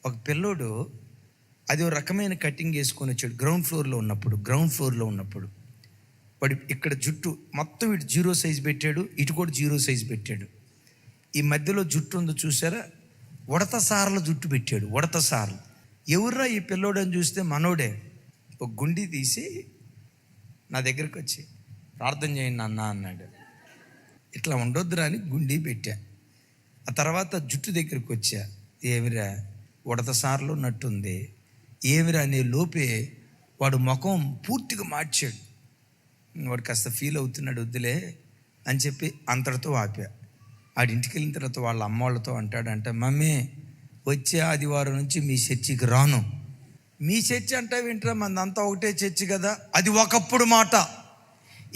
ఒక పిల్లోడు అది ఒక రకమైన కటింగ్ వేసుకొని వచ్చాడు. గ్రౌండ్ ఫ్లోర్లో ఉన్నప్పుడు వాడు ఇక్కడ జుట్టు మొత్తం ఇటు 0 సైజ్ పెట్టాడు, ఇటు కూడా 0 సైజ్ పెట్టాడు. ఈ మధ్యలో జుట్టు ఉందో చూసారా, ఉడత సార్ల జుట్టు పెట్టాడు. ఉడత సార్లు. ఎవర్రా ఈ పిల్లోడు అని చూస్తే మనోడే. ఒక గుండి తీసి నా దగ్గరికి వచ్చి ప్రార్థన చేయండి అన్న అన్నాడు. ఇట్లా ఉండొద్దురా అని గుండి పెట్టా. ఆ తర్వాత జుట్టు దగ్గరికి వచ్చా. ఏమిరా ఉడత సార్లు ఉన్నట్టుంది, ఏమిరా అనే లోపే వాడు ముఖం పూర్తిగా మార్చాడు. వాడు కాస్త ఫీల్ అవుతున్నాడు, వద్దులే అని చెప్పి అంతటితో ఆపా. ఆడింటికి వెళ్ళిన తర్వాత వాళ్ళ అమ్మ వాళ్ళతో అంటాడంట, మమ్మీ వచ్చే ఆదివారం నుంచి మీ చర్చికి రాను. మీ చర్చి అంటే వింటారా, మందంతా ఒకటే చర్చి కదా. అది ఒకప్పుడు మాట.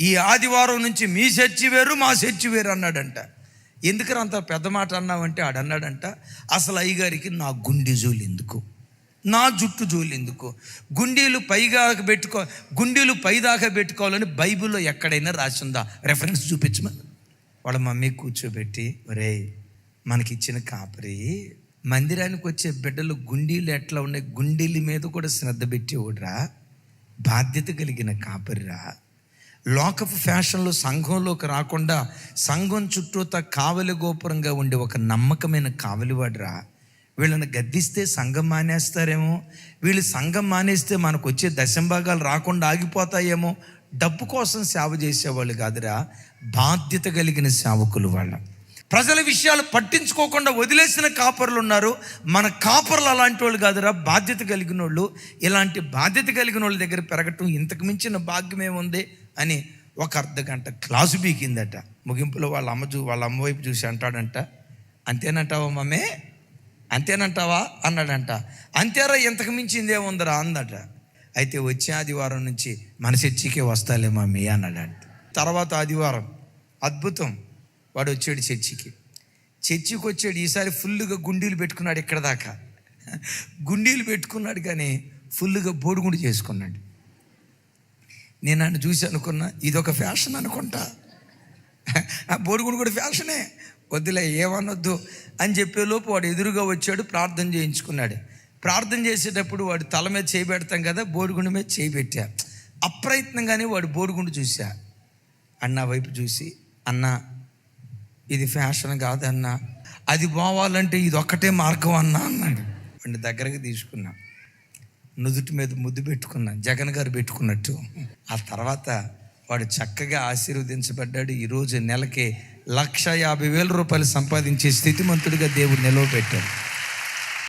ఈ ఆదివారం నుంచి మీ చర్చి వేరు, మా చర్చి వేరు అన్నాడంట. ఎందుకని అంత పెద్ద మాట అన్నావంటే ఆడన్నాడంట, అసలు అయ్యగారికి నా గుండె జోలు ఎందుకు, నా జుట్టు జోలు ఎందుకు, గుండీలు పైదాకా పెట్టుకోవాలని బైబిల్లో ఎక్కడైనా రాసిందా? రెఫరెన్స్ చూపించమా. వాళ్ళ మమ్మీ కూర్చోబెట్టి, ఒరే మనకిచ్చిన కాపరి మందిరానికి వచ్చే బిడ్డలు గుండీలు ఎట్లా ఉన్నాయి, గుండీల మీద కూడా శ్రద్ధ పెట్టేవాడురా, బాధ్యత కలిగిన కాపరిరా. లోకపు ఫ్యాషన్లో సంఘంలోకి రాకుండా సంఘం చుట్టూతా కావలి గోపురంగా ఉండే ఒక నమ్మకమైన కావలివాడురా. వీళ్ళని గద్దిస్తే సంఘం మానేస్తారేమో, వీళ్ళు సంఘం మానేస్తే మనకు వచ్చే దశంభాగాలు రాకుండా ఆగిపోతాయేమో. డబ్బు కోసం సేవ చేసేవాళ్ళు కాదురా, బాధ్యత కలిగిన సేవకులు. వాళ్ళ ప్రజల విషయాలు పట్టించుకోకుండా వదిలేసిన కాపర్లు ఉన్నారు. మన కాపర్లు అలాంటి వాళ్ళు కాదురా, బాధ్యత కలిగిన వాళ్ళు. ఇలాంటి బాధ్యత కలిగిన వాళ్ళ దగ్గర పెరగటం ఇంతకు మించిన భాగ్యమేముంది అని ఒక అర్ధగంట క్లాసు బీకిందట. ముగింపులో వాళ్ళ అమ్మ వైపు చూసి అంటాడంట, అంతేనంటావా మమ్మే, అంతేనంటావా అన్నాడంట. అంతేరా, ఇంతకు మించిందేముందరా అందట. అయితే వచ్చే ఆదివారం నుంచి మన చర్చికే వస్తాలే మమ్మీ అన్నాడంట. తర్వాత ఆదివారం అద్భుతం, వాడు వచ్చాడు చర్చికి వచ్చాడు. ఈసారి ఫుల్గా గుండీలు పెట్టుకున్నాడు. ఇక్కడ దాకా గుండీలు పెట్టుకున్నాడు, కానీ ఫుల్గా బోడిగుండు చేసుకున్నాడు. నేను నన్ను చూసి అనుకున్నా, ఇదొక ఫ్యాషన్ అనుకుంటా. బోడిగుండు కూడా ఫ్యాషనే, వద్దులే ఏమనొద్దు అని చెప్పేలోపు వాడు ఎదురుగా వచ్చాడు, ప్రార్థన చేయించుకున్నాడు. ప్రార్థన చేసేటప్పుడు వాడు తల మీద చేయి పెడతాం కదా, బోడిగుండు మీద చేయి పెట్టా. అప్రయత్నంగానే వాడు బోడిగుండు చూసా. అన్న వైపు చూసి, అన్నా ఇది ఫ్యాషన్ కాదన్నా, అది పోవాలంటే ఇది ఒక్కటే మార్గం అన్నా అన్నాడు. వాడిని దగ్గరకు తీసుకున్నా, నుదుటి మీద ముద్దు పెట్టుకున్నా, జగన్ గారు పెట్టుకున్నట్టు. ఆ తర్వాత వాడు చక్కగా ఆశీర్వదించబడ్డాడు. ఈరోజు నెలకి 1,50,000 రూపాయలు సంపాదించే స్థితిమంతుడిగా దేవుడు నిలవబెట్టాడు.